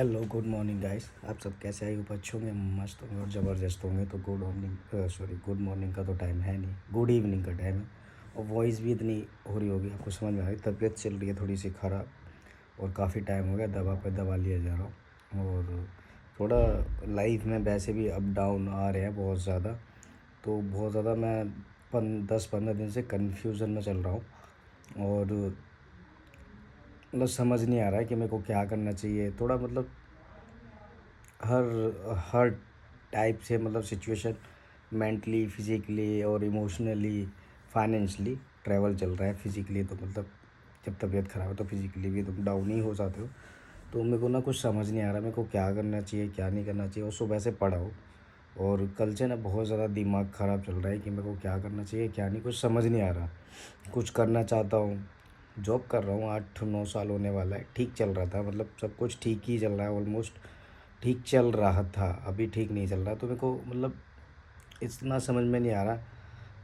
Hello good morning guys. आप सब कैसे आए? ऊपर अच्छे होंगे, मस्त होंगे और ज़बरदस्त होंगे। तो गुड मॉर्निंग का तो टाइम है नहीं, गुड इवनिंग का टाइम है। और वॉइस भी इतनी हो रही होगी, आपको समझ में आ रही। तबीयत चल रही है थोड़ी सी ख़राब और काफ़ी टाइम हो गया दवा पे दवा लिया जा रहा हूँ। और थोड़ा लाइफ में वैसे भी अप डाउन आ रहे हैं बहुत ज़्यादा। तो बहुत ज़्यादा मैं 10-15 दिन से कन्फ्यूज़न में चल रहा हूँ। और मतलब समझ नहीं आ रहा है कि मेरे को क्या करना चाहिए। थोड़ा मतलब हर हर टाइप से मतलब सिचुएशन, मेंटली, फिज़िकली और इमोशनली, फाइनेंशियली ट्रैवल चल रहा है। फिज़िकली तो मतलब जब तबीयत ख़राब है तो फिज़िकली भी तुम डाउन ही हो जाते हो। तो मेरे को ना कुछ समझ नहीं आ रहा मेरे को क्या करना चाहिए, क्या नहीं करना चाहिए। और सुबह से पढ़ा हो और कल से ना बहुत ज़्यादा दिमाग ख़राब चल रहा है कि मेरे को क्या करना चाहिए, क्या नहीं, कुछ समझ नहीं आ रहा। कुछ करना चाहता हूँ, जॉब कर रहा हूँ, 8-9 साल होने वाला है। ठीक चल रहा था, मतलब सब कुछ ठीक ही चल रहा है, ऑलमोस्ट ठीक चल रहा था। अभी ठीक नहीं चल रहा। तो मेरे को मतलब इतना समझ में नहीं आ रहा।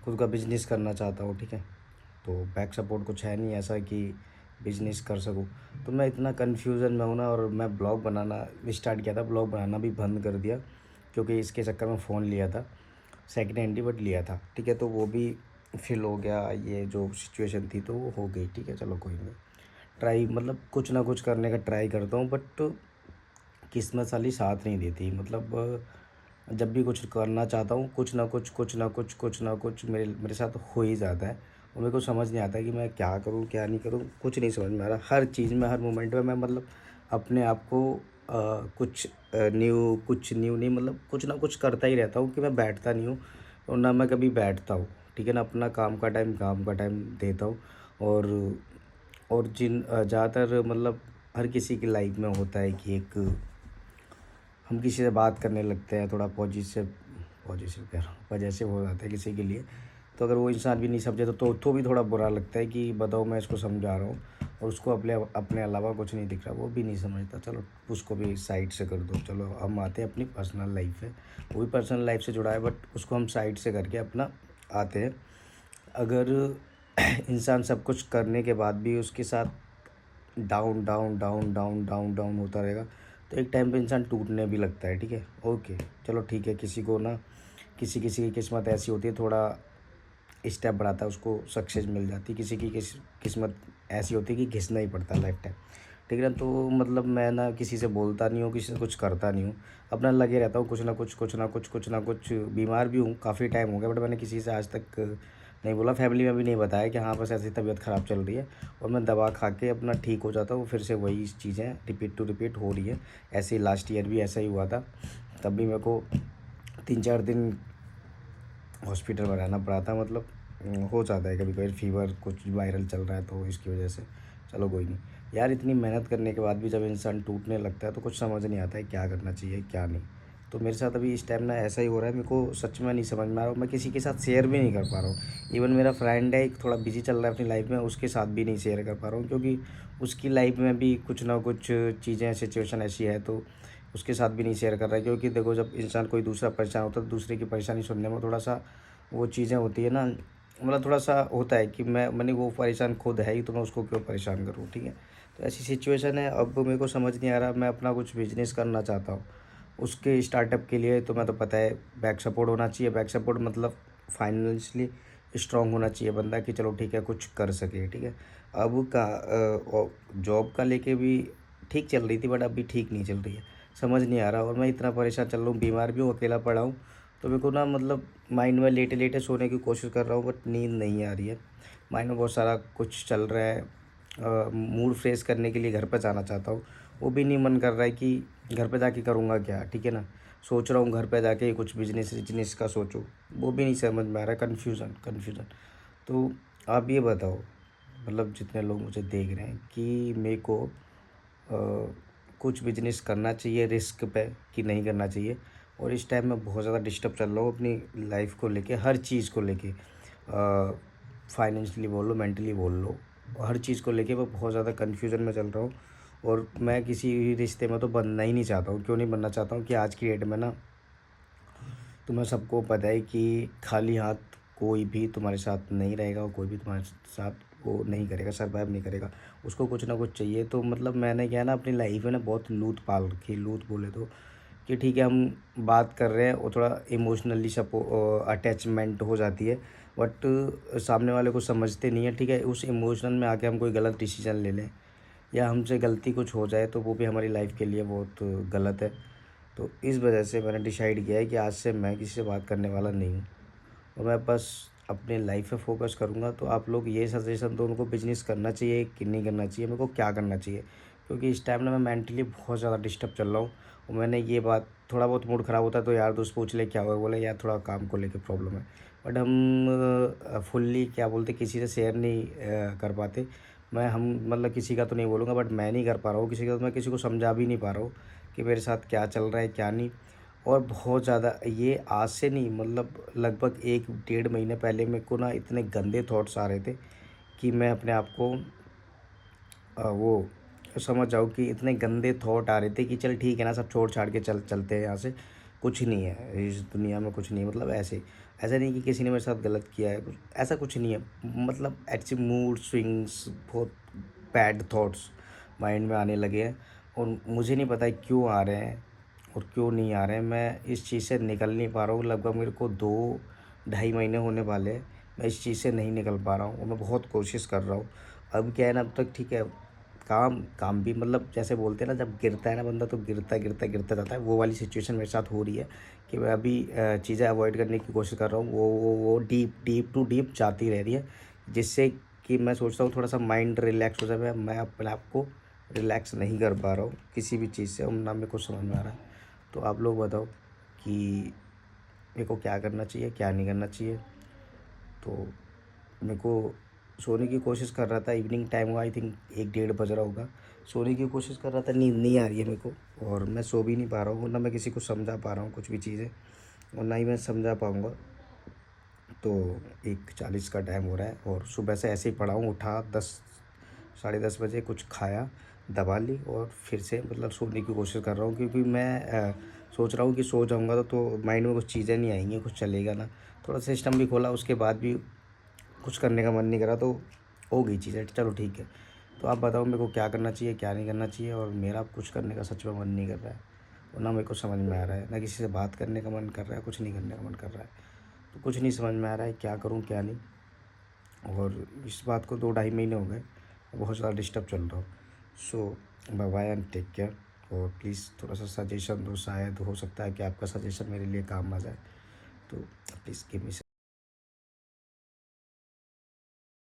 खुद का बिजनेस करना चाहता हूँ, ठीक है। तो बैक सपोर्ट कुछ है नहीं ऐसा कि बिजनेस कर सकूँ। तो मैं इतना कन्फ्यूज़न में हूँ ना। और मैं ब्लॉग बनाना स्टार्ट किया था, ब्लॉग बनाना भी बंद कर दिया क्योंकि इसके चक्कर में फ़ोन लिया था, सेकेंड हैंड ही बट लिया था, ठीक है। तो वो भी फिल हो गया, ये जो सिचुएशन थी तो वो हो गई, ठीक है। चलो कोई नहीं, ट्राई मतलब कुछ ना कुछ करने का ट्राई करता हूँ। बट किस्मत साली साथ नहीं देती। मतलब जब भी कुछ करना चाहता हूँ, कुछ ना कुछ मेरे मेरे साथ हो ही जाता है। और मेरे को समझ नहीं आता कि मैं क्या करूँ, क्या नहीं करूँ, कुछ नहीं समझ में आ रहा। हर चीज़ में, हर मोमेंट में मैं मतलब अपने आप को कुछ न्यू नहीं, मतलब कुछ ना कुछ करता ही रहता हूँ कि मैं बैठता नहीं हूँ। और ना मैं कभी बैठता हूँ, ठीक है ना। अपना काम का टाइम देता हूँ। और ज़्यादातर मतलब हर किसी की लाइफ में होता है कि एक हम किसी से बात करने लगते हैं, थोड़ा पॉजिटिव कह रहा हूँ, पॉजिटिव हो जाता है किसी के लिए। तो अगर वो इंसान भी नहीं समझे तो भी थोड़ा बुरा लगता है कि बताओ मैं इसको समझा रहा हूँ और उसको अपने अपने अलावा कुछ नहीं दिख रहा, वो भी नहीं समझता। चलो उसको भी साइड से कर दो। चलो हम आते हैं अपनी पर्सनल लाइफ है, वो भी पर्सनल लाइफ से जुड़ा है बट उसको हम साइड से करके अपना आते हैं। अगर इंसान सब कुछ करने के बाद भी उसके साथ down down down down down down होता रहेगा तो एक टाइम पे इंसान टूटने भी लगता है, ठीक है। ओके, चलो ठीक है। किसी को ना किसी किसी की किस्मत ऐसी होती है, थोड़ा स्टेप बढ़ाता है उसको सक्सेस मिल जाती है। किसी की किस्मत ऐसी होती है कि घिसना ही पड़ता है लाइफ टाइम, ठीक है ना। तो मतलब मैं ना किसी से बोलता नहीं हूँ, किसी से कुछ करता नहीं हूँ, अपना लगे रहता हूँ कुछ ना कुछ। बीमार भी हूँ, काफ़ी टाइम हो गया बट मैंने किसी से आज तक नहीं बोला, फैमिली में भी नहीं बताया कि हाँ बस ऐसी तबीयत ख़राब चल रही है। और मैं दवा खा के अपना ठीक हो जाता हूँ, फिर से वही चीज़ें रिपीट हो रही है। ऐसे ही लास्ट ईयर भी ऐसा ही हुआ था, तब भी मेरे को 3-4 दिन हॉस्पिटल में रहना पड़ा था। मतलब हो जाता है कभी कभी फीवर, कुछ वायरल चल रहा है तो इसकी वजह से। चलो कोई नहीं यार, इतनी मेहनत करने के बाद भी जब इंसान टूटने लगता है तो कुछ समझ नहीं आता है क्या करना चाहिए क्या नहीं। तो मेरे साथ अभी इस टाइम ना ऐसा ही हो रहा है, मेरे को सच में नहीं समझ में आ रहा। मैं किसी के साथ शेयर भी नहीं कर पा रहा हूँ। इवन मेरा फ्रेंड है एक, थोड़ा बिजी चल रहा है अपनी लाइफ में, उसके साथ भी नहीं शेयर कर पा रहा हूँ क्योंकि उसकी लाइफ में भी कुछ ना कुछ चीज़ें, सिचुएशन ऐसी है तो उसके साथ भी नहीं शेयर कर रहा है। क्योंकि देखो, जब इंसान कोई दूसरा परेशान होता है तो दूसरे की परेशानी सुनने में थोड़ा सा वो चीज़ें होती है ना, मतलब थोड़ा सा होता है कि मैंने वो परेशान खुद है ही तो मैं उसको क्यों परेशान करूँ, ठीक है। तो ऐसी सिचुएशन है। अब मेरे को समझ नहीं आ रहा, मैं अपना कुछ बिजनेस करना चाहता हूँ। उसके स्टार्टअप के लिए तो मैं तो पता है बैक सपोर्ट होना चाहिए। बैक सपोर्ट मतलब फाइनेंशियली स्ट्रांग होना चाहिए बंदा कि चलो ठीक है कुछ कर सके, ठीक है। अब का जॉब का लेके भी ठीक चल रही थी बट अभी ठीक नहीं चल रही है, समझ नहीं आ रहा। और मैं इतना परेशान चल रहा हूँ, बीमार भी हूँ, अकेला पड़ा हूँ। तो मेरे को ना मतलब माइंड में लेटे लेटे सोने की कोशिश कर रहा हूँ बट नींद नहीं आ रही है। माइंड में बहुत सारा कुछ चल रहा है। मूड फ्रेश करने के लिए घर पर जाना चाहता हूँ, वो भी नहीं मन कर रहा है कि घर पे जाके करूँगा क्या, ठीक है ना। सोच रहा हूँ घर पे जाके कुछ बिजनेस का सोचूं, वो भी नहीं समझ में आ रहा है। कन्फ्यूज़न। तो आप ये बताओ, मतलब जितने लोग मुझे देख रहे हैं, कि मेरे को कुछ बिजनेस करना चाहिए रिस्क पे कि नहीं करना चाहिए। और इस टाइम मैं बहुत ज़्यादा डिस्टर्ब चल रहा हूँ अपनी लाइफ को लेके, हर चीज़ को लेके। फाइनेंशियली बोल लो, मेंटली बोल लो, हर चीज़ को लेके मैं बहुत ज़्यादा कन्फ्यूज़न में चल रहा हूँ। और मैं किसी भी रिश्ते में तो बनना ही नहीं चाहता हूँ। क्यों नहीं बनना चाहता हूँ कि आज की डेट में ना, तुम्हें सबको पता है कि खाली हाथ कोई भी तुम्हारे साथ नहीं रहेगा और कोई भी तुम्हारे साथ वो नहीं करेगा, सर्वाइव नहीं करेगा, उसको कुछ ना कुछ चाहिए। तो मतलब मैंने क्या है ना अपनी लाइफ में ना बहुत लूट पाल रखी है, लूट बोले तो कि ठीक है हम बात कर रहे हैं और थोड़ा इमोशनली अटैचमेंट हो जाती है, बट सामने वाले को समझते नहीं है, ठीक है। उस इमोशनल में आके हम कोई गलत डिसीजन ले लें या हमसे गलती कुछ हो जाए तो वो भी हमारी लाइफ के लिए बहुत गलत है। तो इस वजह से मैंने डिसाइड किया है कि आज से मैं किसी से बात करने वाला नहीं हूँ और मैं बस अपने लाइफ पे फोकस करूँगा। तो आप लोग ये सजेशन दो, मेरे को बिजनेस करना चाहिए कि नहीं करना चाहिए, मेरे को क्या करना चाहिए, क्योंकि इस टाइम ना मैं मेंटली बहुत ज़्यादा डिस्टर्ब चल रहा हूँ। और मैंने ये बात, थोड़ा बहुत मूड ख़राब होता है तो यार दोस्त पूछ ले क्या हुआ, बोले यार थोड़ा काम को लेके प्रॉब्लम है, बट हम फुल्ली क्या बोलते किसी से शेयर नहीं कर पाते। मैं हम मतलब किसी का तो नहीं बोलूँगा, बट मैं नहीं कर पा रहा हूँ किसी का, तो मैं किसी को समझा भी नहीं पा रहा हूँ कि मेरे साथ क्या चल रहा है क्या नहीं। और बहुत ज़्यादा ये आज से नहीं, मतलब लगभग 1 डेढ़ महीने पहले मेरे को ना इतने गंदे थॉट्स आ रहे थे कि मैं अपने आप को वो समझ जाओ कि इतने गंदे थॉट आ रहे थे कि चल ठीक है ना, सब छोड़ छाड़ के चलते हैं यहाँ से, कुछ नहीं है इस दुनिया में, कुछ नहीं है। मतलब ऐसे ऐसा नहीं कि किसी ने मेरे साथ गलत किया है, कुछ ऐसा कुछ नहीं है। मतलब एक्चुअली मूड स्विंग्स, बहुत बैड थॉट्स माइंड में आने लगे हैं और मुझे नहीं पता है क्यों आ रहे हैं और क्यों नहीं आ रहे हैं। मैं इस चीज़ से निकल नहीं पा रहा हूँ, लगभग मेरे को 2 ढाई महीने होने वाले हैं, मैं इस चीज़ से नहीं निकल पा रहा हूँ और मैं बहुत कोशिश कर रहा हूँ। अब क्या है ना, अब तक ठीक है, काम काम भी मतलब जैसे बोलते हैं ना, जब गिरता है ना बंदा तो गिरता गिरता गिरता जाता है, वो वाली सिचुएशन मेरे साथ हो रही है कि मैं अभी चीज़ें अवॉइड करने की कोशिश कर रहा हूँ। वो डीप डीप टू डीप जाती रह रही है, जिससे कि मैं सोचता हूँ थोड़ा सा माइंड रिलैक्स हो जाए। मैं अपने आप को रिलैक्स नहीं कर पा रहा हूँ किसी भी चीज़ से, और ना मेरे को समझ में आ रहा है। तो आप लोग बताओ कि मेरे को क्या करना चाहिए क्या नहीं करना चाहिए। तो मेरे को सोने की कोशिश कर रहा था, इवनिंग टाइम हुआ, आई थिंक 1 डेढ़ बज रहा होगा, सोने की कोशिश कर रहा था, नींद नहीं आ रही है मेरे को और मैं सो भी नहीं पा रहा हूँ, ना मैं किसी को समझा पा रहा हूँ कुछ भी चीज़ें और ना ही मैं समझा पाऊँगा। तो 1:40 का टाइम हो रहा है और सुबह से ऐसे ही पड़ा हूँ, उठा 10 साढ़े 10 बजे, कुछ खाया, दवा ली और फिर से मतलब सोने की कोशिश कर रहा हूँ, क्योंकि मैं सोच रहा हूँ कि सो जाऊँगा तो माइंड में कुछ चीज़ें नहीं आएंगी, कुछ चलेगा ना। थोड़ा सिस्टम भी खोला, उसके बाद भी कुछ करने का मन नहीं करा, तो हो गई चीज़ें, चलो ठीक है। तो आप बताओ मेरे को क्या करना चाहिए क्या नहीं करना चाहिए। और मेरा कुछ करने का सच में मन नहीं कर रहा है और ना मेरे को समझ में आ रहा है, ना किसी से बात करने का मन कर रहा है, कुछ नहीं करने का मन कर रहा है। तो कुछ नहीं समझ में आ रहा है क्या करूँ क्या नहीं। और इस बात को 2 ढाई महीने हो गए, बहुत ज़्यादा डिस्टर्ब चल रहा हूँ। So bye bye and take care. और प्लीज़ थोड़ा सा सजेशन दो, शायद हो सकता है कि आपका सजेशन मेरे लिए काम आ जाए। तो प्लीज़ गिव मी